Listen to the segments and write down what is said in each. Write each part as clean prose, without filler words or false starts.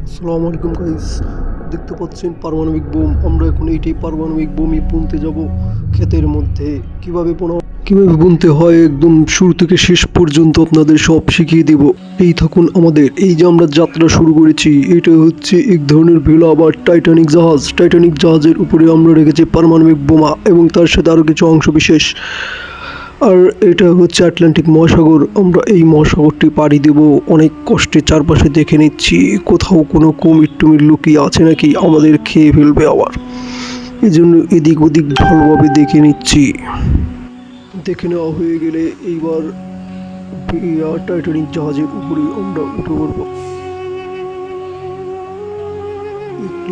আসসালামু আলাইকুম গাইস, দেখতে পাচ্ছেন পারমাণবিক বোম। আমরা এখন এইটাই পারমাণবিক বোমই বুনতে যাব ক্ষেতের মধ্যে। কিভাবে বুনতে হয় একদম শুরু থেকে শেষ পর্যন্ত আপনাদের সব শিখিয়ে দেব। এই থাকুন আমাদের এই যে আমরা যাত্রা শুরু করেছি। এটা হচ্ছে এক ধরনের ভেলা বা টাইটানিক জাহাজ। টাইটানিক জাহাজের উপরে আমরা রেখেছি পারমাণবিক বোমা এবং তার সাথে আরও কিছু অংশ বিশেষ। আর এটা হচ্ছে আটলান্টিক মহাসাগর। আমরা এই মহাসাগরটি পাড়ি দেব অনেক কষ্টে। চারপাশে দেখে নিচ্ছি কোথাও কোনো কুমির টুমির লুকিয়ে আছে নাকি, আমাদের খেয়ে ফেলবে আবার। এই জন্য এদিক ওদিক ভালোভাবে দেখে নিচ্ছি। দেখে নেওয়া হয়ে গেলে এইবার টাইটানিক জাহাজের উপরে আমরা উঠে পড়ব।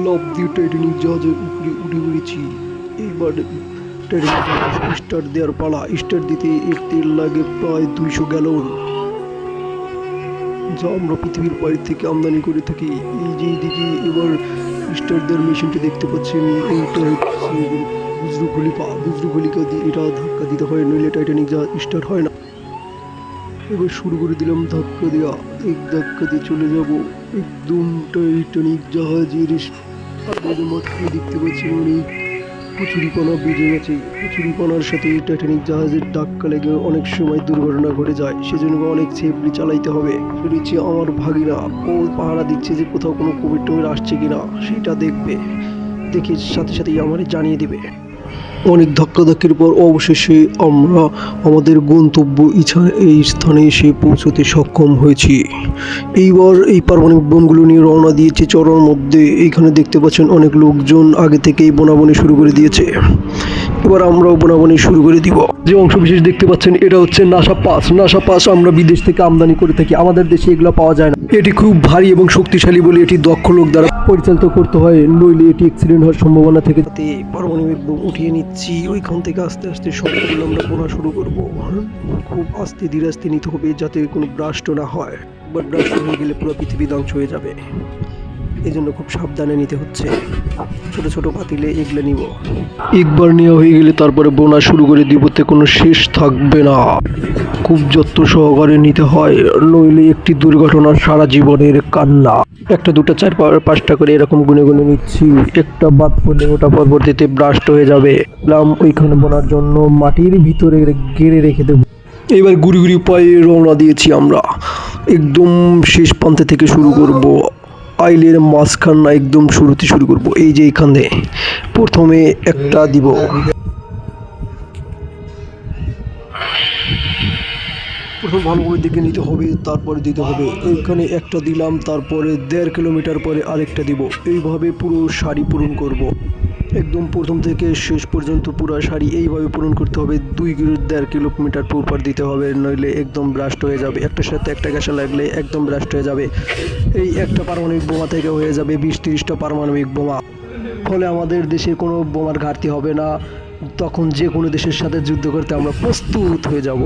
লাফ দিয়ে টাইটানিক জাহাজের উপরে উঠে পড়েছি। এইবার স্টার্ট দেওয়ার পালা। স্টার্ট দিতে এর তেল লাগে প্রায় 200 গ্যালন, যা আমরা পৃথিবীর বাইরে থেকে আমদানি করে থাকি। এই যে এইদিকে এবার স্টার্ট দেওয়ার মেশিনটি দেখতে পাচ্ছেন, এইটা হচ্ছে বুজরুগলিকা দিয়ে এটা ধাক্কা দিতে হয়, নইলে টাইটানিক জাহাজ স্টার্ট হয় না। এবার শুরু করে দিলাম ধাক্কা দেওয়া। এক ধাক্কা দিয়ে চলে যাব একদম টাইটানিক জাহাজের মাথায়। দেখতে পাচ্ছেন অনেক কচুরিপানা বেজে গেছে। কচুরিপানার সাথে টাইটানিক জাহাজের ধাক্কা লেগে অনেক সময় দুর্ঘটনা ঘটে যায়, সেজন্য অনেক সেফলি চালাইতে হবে। শুনেছি আমার ভাগিনা ও পাহারা দিচ্ছে যে কোথাও কোনো কোভিড টোভিড আসছে কিনা, সেটা দেখবে। দেখে সাথে সাথেই আমাদের জানিয়ে দেবে। অনেক ধাক্কাধাক্কির পর অবশেষে আমরা আমাদের গন্তব্য এই স্থানে এসে পৌঁছতে সক্ষম হয়েছি। এইবার এই পারমাণবিক বোমগুলো নিয়ে রওনা দিয়েছে চড়ার মধ্যে। এইখানে দেখতে পাচ্ছেন অনেক লোকজন আগে থেকেই বোনাবনি শুরু করে দিয়েছে। এবার আমরাও বোনাবনি শুরু করে দিব। যে অংশ বিশেষ দেখতে পাচ্ছেন এটা হচ্ছে নাসা পাস। আমরা বিদেশ থেকে আমদানি করে থাকি, আমাদের দেশে এগুলো পাওয়া যায় না। এটি খুব ভারী এবং শক্তিশালী বলে এটি দক্ষ লোক দ্বারা পরিচালিত করতে হয়, নইলে এটি অ্যাক্সিডেন্ট হওয়ার সম্ভাবনা থেকে। পারমাণবিক বোম উঠিয়ে নিচ্ছি। ওইখান থেকে আস্তে আস্তে সবগুলো আমরা বোনা শুরু করবো। খুব আস্তে ধীরে আস্তে নিতে হবে যাতে কোনো ব্রাস্ট না হয়। একবার ব্রাস্ট হয়ে গেলে পুরো পৃথিবী ধ্বংস হয়ে যাবে। এই জন্য খুব সাবধানে নিতে হচ্ছে। ছোট ছোট পাতিলে এগুলো নিব। একবার নেওয়া হয়ে গেলে তারপরে বোনা শুরু করে দিবতে কোনো শেষ থাকবে না। খুব যত্ন সহকারে নিতে হয়, নইলে একটি দুর্ঘটনা সারা জীবনের কান্না। একটা দুটা চার পাঁচটা করে এরকম গুনে গুনে নিচ্ছি। একটা বাদ পড়লে ওটা পরবর্তীতে ব্রাস্ট হয়ে যাবে। ওইখানে বোনার জন্য মাটির ভিতরে গেড়ে রেখে দেবো। এবার গুড়ি গুড়ি পায়ে রওনা দিয়েছি আমরা। একদম শেষ প্রান্তে থেকে শুরু করব। আইলের মাঝখান না, একদম শুরুতে শুরু করব। এই যে এখানে প্রথমে একটা দিব। প্রথম ভালোভাবে দেখে নিতে হবে, তারপরে দিতে হবে। এইখানে একটা দিলাম, তারপরে 1.5 কিলোমিটার পরে আরেকটা দিব। এইভাবে পুরো সারি পূরণ করব। একদম প্রথম থেকে শেষ পর্যন্ত পুরো সারি এইভাবে পূরণ করতে হবে। 1.5 কিলোমিটার পর দিতে হবে, নইলে একদম ব্রাস্ট হয়ে যাবে। একটার সাথে একটা গ্যাসা লাগলে একদম ব্রাস্ট হয়ে যাবে। এই একটা পারমাণবিক বোমা থেকে হয়ে যাবে 20-30টা পারমাণবিক বোমা। ফলে আমাদের দেশে কোনো বোমার ঘাটতি হবে না। তখন যে কোনো দেশের সাথে যুদ্ধ করতে আমরা প্রস্তুত হয়ে যাব।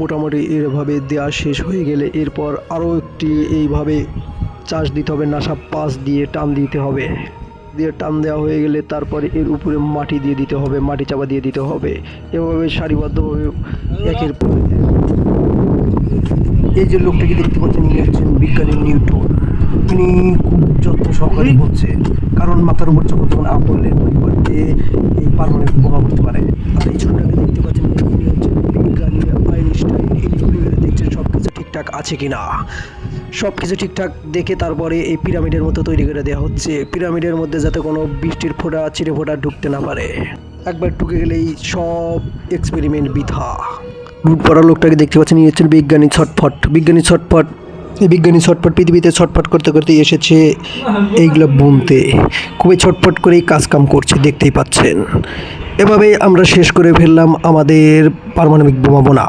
মোটামুটি এভাবে দেওয়া শেষ হয়ে গেলে এরপর আরও একটি এইভাবে চাষ দিতে হবে। নাসা পাস দিয়ে টান দিতে হবে। দিয়ে টান দেওয়া হয়ে গেলে তারপরে এর উপরে মাটি দিয়ে দিতে হবে, মাটি চাপা দিয়ে দিতে হবে। এভাবে সারিবদ্ধভাবে একের পর এই যে লোকটাকে দেখতে পাচ্ছেন, ইনি হচ্ছেন বিজ্ঞানী নিউটন। তিনি খুব যত্ন সহকারে হচ্ছে, কারণ মাথার উপর যখন তখন আপলের পরিবর্তে এই পারমাণবিক বোমা করতে পারে। আর এই ছোটটাকে দেখতে পাচ্ছেন, ইনি হচ্ছেন বিজ্ঞানী আইনস্টাইন। এই দেখছেন সব কিছু ঠিকঠাক আছে কিনা। সব কিছু ঠিকঠাক দেখে তারপরে এই পিরামিডের মতো তৈরি করে দেওয়া হচ্ছে। পিরামিডের মধ্যে যাতে কোনো বৃষ্টির ফোঁটা চিড়ে ফোঁটা ঢুকতে না পারে। একবার ঢুকে গেলেই সব এক্সপেরিমেন্ট বৃথা। রুট পড়া লোকটাকে দেখতে পাচ্ছেন, ইনি হচ্ছেন বিজ্ঞানী ছটফট। এই বিজ্ঞানী ছটফট পৃথিবীতে ছটফট করতে করতে এসেছে এইগুলো বুনতে। খুবই ছটফট করেই কাজকাম করছে, দেখতেই পাচ্ছেন। এভাবে আমরা শেষ করে ফেললাম আমাদের পারমাণবিক বোমা বোনা।